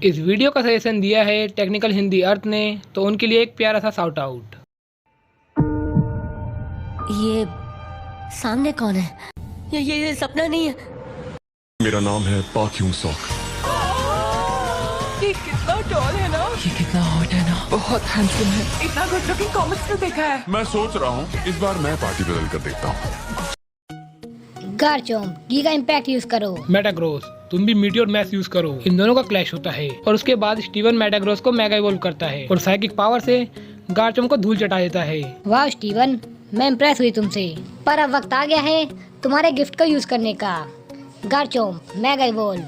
इस वीडियो का सजेशन दिया है टेक्निकल हिंदी अर्थ ने, तो उनके लिए एक प्यारा सा शाउट आउट। ये सामने कौन है? ये सपना नहीं है। मेरा नाम है पाक यूं सॉक। ये कितना टॉल है ना, ये कितना हॉट है ना, बहुत हैंडसम है। इतना गुड लुकिंग कॉमिक्स में देखा है। मैं सोच रहा हूँ इस बार मैं पार्टी बदल कर देखता हूँ। गारचोम गीगा इम्पैक्ट यूज करो। मेटाग्रोस तुम भी मीटियोर मैस यूज करो। इन दोनों का क्लैश होता है और उसके बाद स्टीवन मेटाग्रोस को मेगा इवॉल्व करता है और साइकिक पावर से गारचोम को धूल चटा देता है। वाह स्टीवन, मैं इम्प्रेस हुई तुमसे, पर अब वक्त आ गया है तुम्हारे गिफ्ट को यूज करने का। गारचोम मेगा इवॉल्व।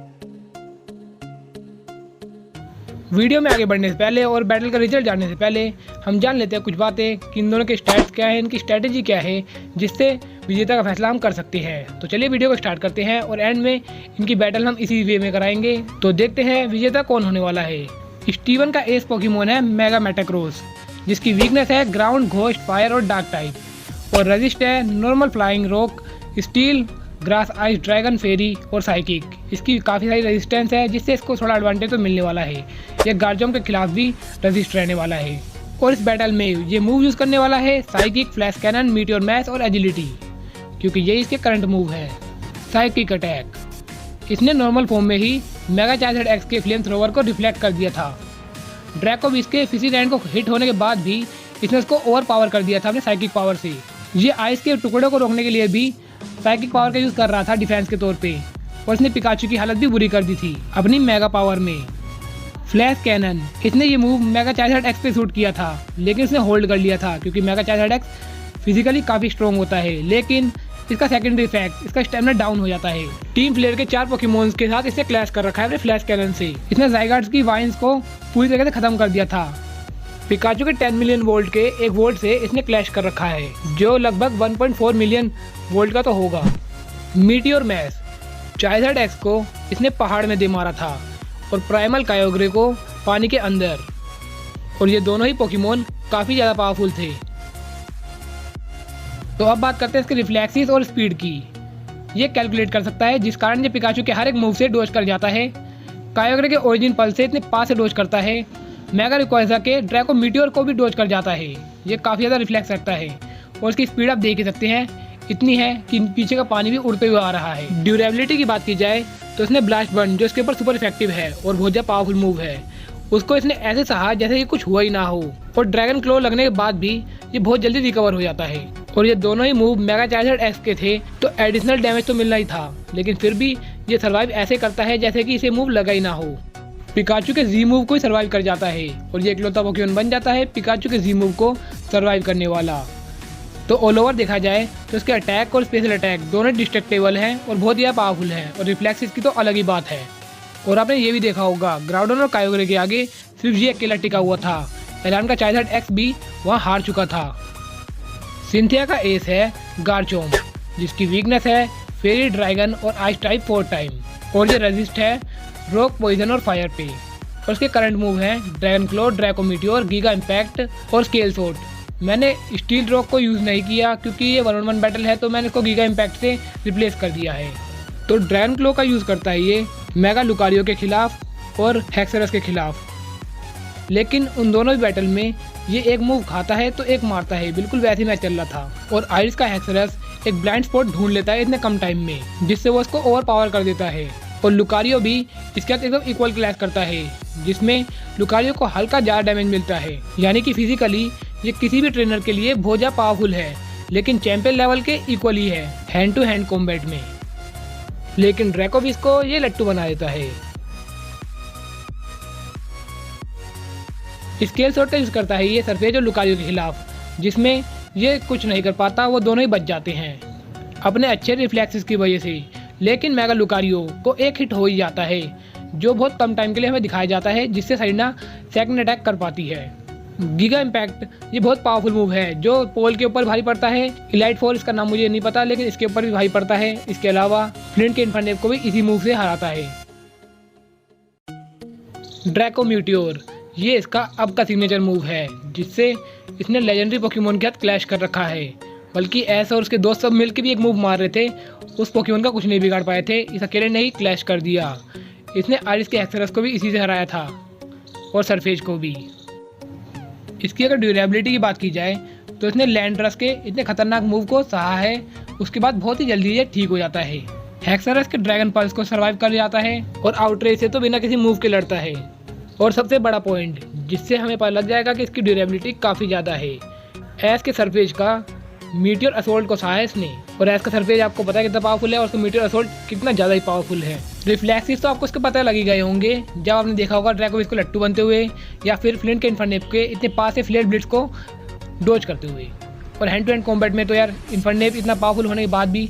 वीडियो में आगे बढ़ने से पहले और बैटल का रिजल्ट जानने से पहले हम जान लेते हैं कुछ बातें कि इन दोनों के स्टैट्स क्या है, इनकी स्ट्रेटेजी क्या है, जिससे विजेता का फैसला हम कर सकते हैं। तो चलिए वीडियो को स्टार्ट करते हैं और एंड में इनकी बैटल हम इसी वे में कराएंगे। तो देखते हैं विजेता कौन होने वाला है। स्टीवन का एस पोकेमोन है मेगा मेटाक्रोस, जिसकी वीकनेस है ग्राउंड, घोस्ट, फायर और डार्क टाइप, और रजिस्ट है normal, flying, rock, steel, grass, ice, dragon, fairy और साइकिक। इसकी काफ़ी सारी रेजिस्टेंस है, जिससे इसको थोड़ा एडवांटेज तो मिलने वाला है। ये गार्जोम के खिलाफ भी रजिस्ट रहने वाला है और इस बैटल में ये मूव यूज़ करने वाला है psychic, flash cannon, meteor mash और एजिलिटी, क्योंकि ये इसके करंट मूव है। साइकिक अटैक, इसने नॉर्मल फॉर्म में ही मेगा चार्जर एक्स के फ्लेम थ्रोवर को रिफ्लेक्ट कर दिया था। ड्रैको भी इसके फिसी रैंड को हिट होने के बाद भी इसने उसको ओवर पावर कर दिया था अपने साइकिक पावर से। ये आइस के टुकड़ों को रोकने के लिए भी साइकिक पावर का यूज़ कर रहा था डिफेंस के तौर पे, और इसने पिकाचू की हालत भी बुरी कर दी थी अपनी मेगा पावर में। फ्लैश कैनन, इसने ये मूव मेगा चार्जर एक्स पे शूट किया था, लेकिन इसने होल्ड कर लिया था क्योंकि मेगा चार्जर एक्स फिजिकली काफ़ी स्ट्रॉन्ग होता है, लेकिन इसका सेकेंडरी इफेक्ट, इसका स्टेमिना डाउन हो जाता है। टीम प्लेयर के 4 पोकेमोन्स के साथ इसने क्लैश कर रखा है अपने फ्लैश कैनन से। इसने ज़ाइगार्ड्स की वाइन्स को पूरी तरह से खत्म कर दिया था। पिकाचू के 10 मिलियन वोल्ट के एक वोल्ट से इसने क्लैश कर रखा है, जो लगभग 1.4 मिलियन वोल्ट का तो होगा। मीटियोर मैश, चार्जर एक्स को इसने पहाड़ में दे मारा था और प्राइमल कायोग्रे को पानी के अंदर, और ये दोनों ही पोकेमोन काफ़ी ज़्यादा पावरफुल थे। तो अब बात करते हैं इसके रिफ्लेक्सिस और स्पीड की। ये कैलकुलेट कर सकता है, जिस कारण ये पिकाचू के हर एक मूव से डोज कर जाता है। कायोग्रे के ओरिजिन पल्स से इतने पास से डोज करता है। मेगा रिक्वाइजा के ड्रैको मीटियोर को भी डोज कर जाता है। ये काफ़ी ज़्यादा रिफ्लेक्स रखता है और इसकी स्पीड आप देख ही सकते हैं, इतनी है कि पीछे का पानी भी उड़ते हुए आ रहा है। ड्यूरेबिलिटी की बात की जाए तो इसने ब्लास्ट बर्न, जो इसके ऊपर सुपर इफेक्टिव है और बहुत ज़्यादा पावरफुल मूव है, उसको इसने ऐसे सहा जैसे ये कुछ हुआ ही ना हो, और ड्रैगन क्लो लगने के बाद भी ये बहुत जल्दी रिकवर हो जाता है। और ये दोनों ही मूव मेगा चार्जर एक्स के थे, तो एडिशनल डैमेज तो मिलना ही था, लेकिन फिर भी ये सर्वाइव ऐसे करता है जैसे कि इसे मूव लगा ही ना हो। पिकाचू के जी मूव को ही सर्वाइव कर जाता है और ये इकलौता पोकेमोन बन जाता है पिकाचू के जी मूव को सर्वाइव करने वाला। तो ऑल ओवर देखा जाए तो इसके अटैक और स्पेशल अटैक दोनों डिस्ट्रक्टेबल हैं और बहुत ज़्यादा पावरफुल हैं, और रिफ्लेक्सिस की तो अलग ही बात है। और आपने ये भी देखा होगा, ग्राउडन और कायोग्रे के आगे सिर्फ ये अकेला टिका हुआ था। एलान का चार्जर एक्स भी वहाँ हार चुका था। सिंथिया का एस है गारचोम, जिसकी वीकनेस है फेरी, ड्रैगन और आइस टाइप 4 टाइम, और ये रेजिस्ट है रॉक, पॉइजन और फायर पे। और उसके करंट मूव हैं ड्रैगन क्लो, ड्रैको मीटियोर, गीगा इम्पैक्ट और स्केल शॉट। मैंने स्टील रॉक को यूज़ नहीं किया क्योंकि ये 1-on-1 बैटल है, तो मैंने इसको गीगा इम्पैक्ट से रिप्लेस कर दिया है। तो ड्रैगन क्लो का यूज़ करता है ये मेगा लुकारियो के खिलाफ और हेक्सरस के खिलाफ, लेकिन उन दोनों बैटल में ये एक मूव खाता है तो एक मारता है, बिल्कुल वैसे ही मैच चल रहा था। और आइरिस का हेक्सरस एक ब्लाइंड स्पॉट ढूंढ लेता है इतने कम टाइम में, जिससे वो उसको ओवर पावर कर देता है। और लुकारियो भी इसके साथ एकदम इक्वल क्लैश करता है, जिसमें लुकारियो को हल्का ज़्यादा डैमेज मिलता है, यानी कि फिजिकली ये किसी भी ट्रेनर के लिए बहुत ज़्यादा पावरफुल है, लेकिन चैंपियन लेवल के इक्वल ही है हैंड टू हैंड कॉम्बैट में। लेकिन ड्रैकोविस को ये लट्टू बना देता है। स्केल शॉट का यूज़ करता है ये सरफेज और लुकारियो के खिलाफ, जिसमें ये कुछ नहीं कर पाता, वो दोनों ही बच जाते हैं अपने अच्छे रिफ्लेक्सेस की वजह से। लेकिन मेगा लुकारियो को एक हिट हो ही जाता है, जो बहुत कम टाइम के लिए हमें दिखाया जाता है, जिससे सरीना सेकंड अटैक कर पाती है। गीगा इम्पैक्ट ये बहुत पावरफुल मूव है, जो पोल के ऊपर भारी पड़ता है। इलाइट 4 इसका नाम मुझे नहीं पता, लेकिन इसके ऊपर भी भारी पड़ता है। इसके अलावा फ्लिंट के इन्फर्नेप को भी इसी मूव से हराता है। ड्रैको मीटियोर, ये इसका अब का सिग्नेचर मूव है, जिससे इसने लेजेंडरी पोकेमोन के साथ क्लैश कर रखा है। बल्कि एस और उसके दोस्त सब मिलकर भी एक मूव मार रहे थे, उस पोकेमोन का कुछ नहीं बिगाड़ पाए थे, इस अकेले ने ही क्लैश कर दिया। इसने आरिस के हेक्सरस को भी इसी से हराया था और सरफेज को भी। इसकी अगर ड्यूरेबिलिटी की बात की जाए तो इसने लैंडरस के इतने खतरनाक मूव को सहा है, उसके बाद बहुत ही जल्दी ये ठीक हो जाता है। हेक्सरस के ड्रैगन पल्स को सर्वाइव कर जाता है और आउटरेज से तो बिना किसी मूव के लड़ता है। और सबसे बड़ा पॉइंट जिससे हमें पता लग जाएगा कि इसकी ड्यूरेबिलिटी काफ़ी ज़्यादा है, एस के सरफेज का मीटियोर असोल्ट को सहा है इसने। और एस का सरफेज आपको पता है कितना पावरफुल है और उसका मीटियोर असोल्ट कितना ज़्यादा ही पावरफुल है। रिफ्लेक्सिस तो आपको इसके पता लग ही गए होंगे जब आपने देखा होगा ड्रैकोविस को लट्टू बनते हुए या फिर फ्लिंट के इन्फरनेप के इतने पास से फ्लेयर ब्लिट्स को डोज करते हुए। और हैंड टू हैंड कॉम्बैट में तो यार इन्फरनेप इतना पावरफुल होने के बाद भी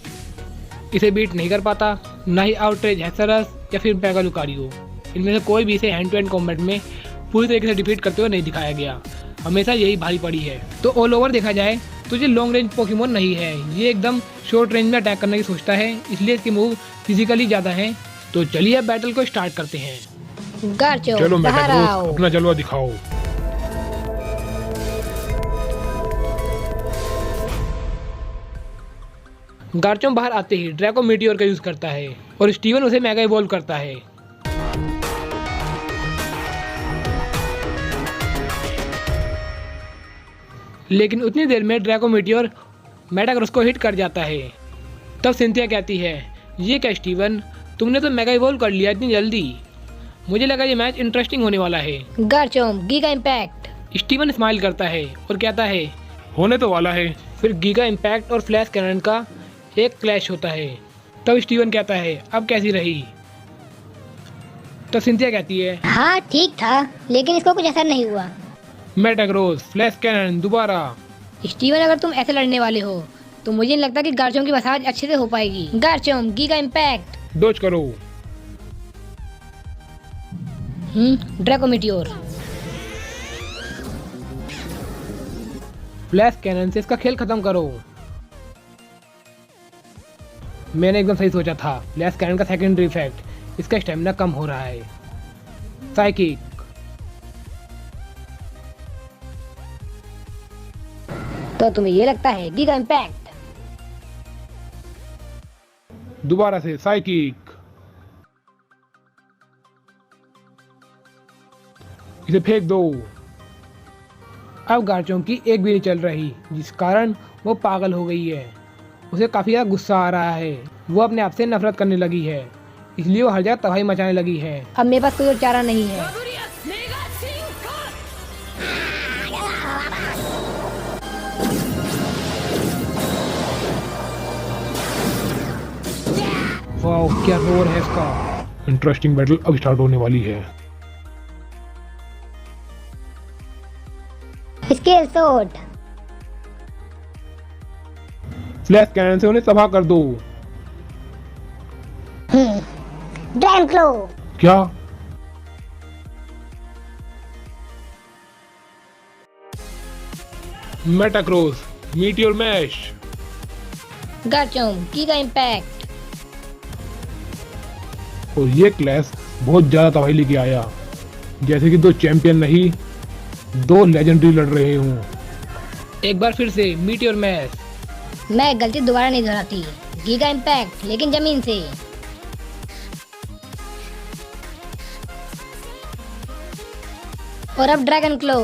इसे बीट नहीं कर पाता, ना ही आउटरेज हेक्सरस या फिर मेगा लुकारियो। इनमें से कोई भी इसे हैंड टू हैंड कॉम्बैट में पूरी तरीके से डिफीट करते हुए नहीं दिखाया गया, हमेशा यही भारी पड़ी है। तो ऑल ओवर देखा जाए तो ये लॉन्ग रेंज पोकेमोन नहीं है, ये एकदम शॉर्ट रेंज में अटैक करने की सोचता है, इसलिए इसके मूव फिजिकली ज़्यादा हैं। तो चलिए अब बैटल को स्टार्ट करते हैं। गार्चो चलो बाहर मेटाग्रोस आओ। अपना जलवा दिखाओ। गार्चोम बाहर आते ही ड्रैको मीटियोर का यूज करता है और स्टीवन उसे मेगा इवॉल्व करता है। लेकिन उतनी देर में ड्रैको मीटियोर मेटाग्रोस को हिट कर जाता है। तब सिंथिया कहती है, ये क्या स्टीवन, तुमने तो मेगा इवॉल्व कर लिया इतनी जल्दी, मुझे लगा ये मैच इंटरेस्टिंग होने वाला है। गार्चोम गीगा इम्पैक्ट। स्टीवन स्माइल करता है और कहता है होने तो वाला है। फिर गीगा इम्पैक्ट और फ्लैश कैनन का एक क्लैश होता है। तब स्टीवन कहता है अब कैसी रही। तो सिंथिया कहती है हाँ ठीक था, लेकिन इसको कुछ असर नहीं हुआ। मेटाग्रोस फ्लैश कैनन दोबारा। स्टीवन अगर तुम ऐसे लड़ने वाले हो तो मुझे नहीं लगता कि गार्चोम की मसाज अच्छे से हो पाएगी। गार्चोम गीगा इम्पैक्ट। डोज करो। Draco meteor. फ्लैश कैनन से इसका खेल खत्म करो। मैंने एकदम सही सोचा था, फ्लैश कैनन का सेकेंडरी इफेक्ट, इसका स्टेमिना कम हो रहा है। साइकिक। तो तुम्हें ये लगता है गीगा इम्पैक्ट। दोबारा से साइकिक। इसे फेंक दो। अब गार्चोम की एक भी नहीं चल रही, जिस कारण वो पागल हो गई है। उसे काफ़ी ज़्यादा गुस्सा आ रहा है, वो अपने आप से नफरत करने लगी है, इसलिए वो हर जगह तबाही मचाने लगी है। अब मेरे पास कोई और चारा नहीं है। वाओ क्या रोर है इसका। इंटरेस्टिंग बैटल अब स्टार्ट होने वाली है। Scale shot. फ्लैश कैनन से उन्हें तबाह कर दो। Dragon claw. क्या? Metagross meteor mash. Garchomp giga impact. और ये क्लैश बहुत ज्यादा तबाही लेके आया, जैसे कि दो चैंपियन नहीं, दो लेजेंडरी लड़ रहे हूँ। एक बार फिर से मीटियोर मैश। मैं गलती दोबारा नहीं दोहराती। गीगा इम्पैक्ट, लेकिन जमीन से। और अब ड्रैगन क्लो।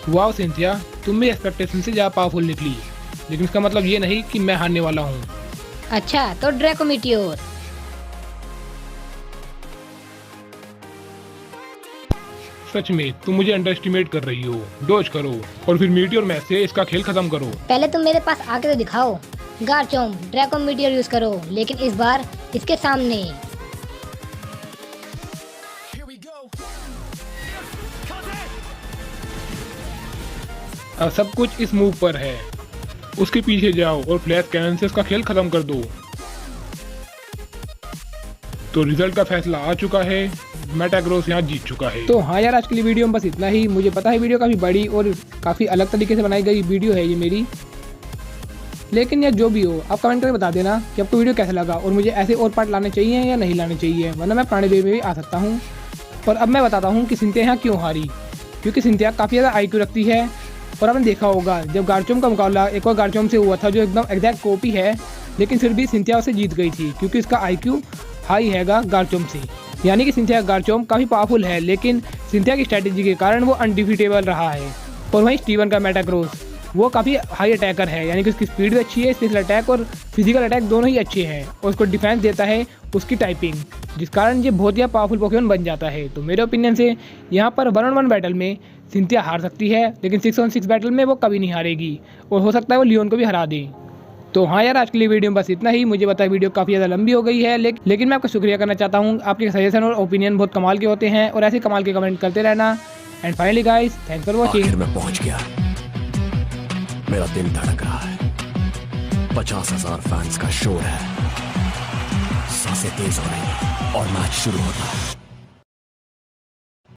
वाओ सिंथिया, तुम भी एक्सपेक्टेशन से ज़्यादा पावरफुल निकली, लेकिन इसका मतलब ये नहीं कि मैं हारने वाला हूँ। अच्छा तो ड्रैको मीटियोर। सच में तुम मुझे अंडर एस्टिमेट कर रही हो। डोज करो और फिर मीटियोर मैच से इसका खेल खत्म करो। पहले तुम मेरे पास आके तो दिखाओ। गार्चोम ड्रैको मीटियोर यूज करो, लेकिन इस बार इसके सामने। अब सब कुछ इस मूव पर है। उसके पीछे जाओ और फ्लैश कैनन से उसका खेल खत्म कर दो। तो रिजल्ट का फैसला आ चुका है, मेटाग्रोस यहाँ जीत चुका है। तो हाँ यार, आज के लिए वीडियो में बस इतना ही। मुझे पता है वीडियो काफ़ी बड़ी और काफ़ी अलग तरीके से बनाई गई वीडियो है ये मेरी, लेकिन यार जो भी हो आप कमेंट करके बता देना कि आपको वीडियो कैसा लगा और मुझे ऐसे और पार्ट लाने चाहिए या नहीं लाने चाहिए, वरना मैं पुराने वीडियो में भी आ सकता हूँ। और अब मैं बताता हूँ कि सिंथिया यहाँ क्यों हारी, क्योंकि सिंथिया काफ़ी ज़्यादा IQ रखती है। और आपने देखा होगा जब गार्चोम का मुकाबला एक और गार्चोम से हुआ था जो एकदम एग्जैक्ट कॉपी है, लेकिन फिर भी सिंथिया उसे जीत गई थी क्योंकि उसका IQ हाई हैगा गार्चोम से। यानी कि सिंथिया गार्चोम काफ़ी पावरफुल है, लेकिन सिंथिया की स्ट्रैटेजी के कारण वो अनडिफीटेबल रहा है। और वहीं स्टीवन का मेटाक्रोस वो काफ़ी हाई अटैकर है, यानी कि उसकी स्पीड भी अच्छी है, स्पेशल अटैक और फिजिकल अटैक दोनों ही अच्छे हैं, और उसको डिफेंस देता है उसकी टाइपिंग, जिस कारण ये बहुत ही पावरफुल पोकेमॉन बन जाता है। तो मेरे ओपिनियन से यहाँ पर 1-on-1 बैटल में सिंथिया हार सकती है, लेकिन 6-on-6 बैटल में वो कभी नहीं हारेगी, और हो सकता है वो लियोन को भी हरा दे। तो हाँ यार, आज के लिए वीडियो में बस इतना ही। मुझे पता है वीडियो काफ़ी ज़्यादा लंबी हो गई है, लेकिन मैं आपका शुक्रिया करना चाहता हूँ। आपके सजेशन और ओपिनियन बहुत कमाल के होते हैं, और ऐसे कमाल के कमेंट करते रहना। And finally guys, thanks for watching. आखिर मैं पहुंच गया, मेरा दिल धड़क रहा है, 50,000 फैंस का शोर है, सांसें तेज हो रही हैं और मैच शुरू होता है।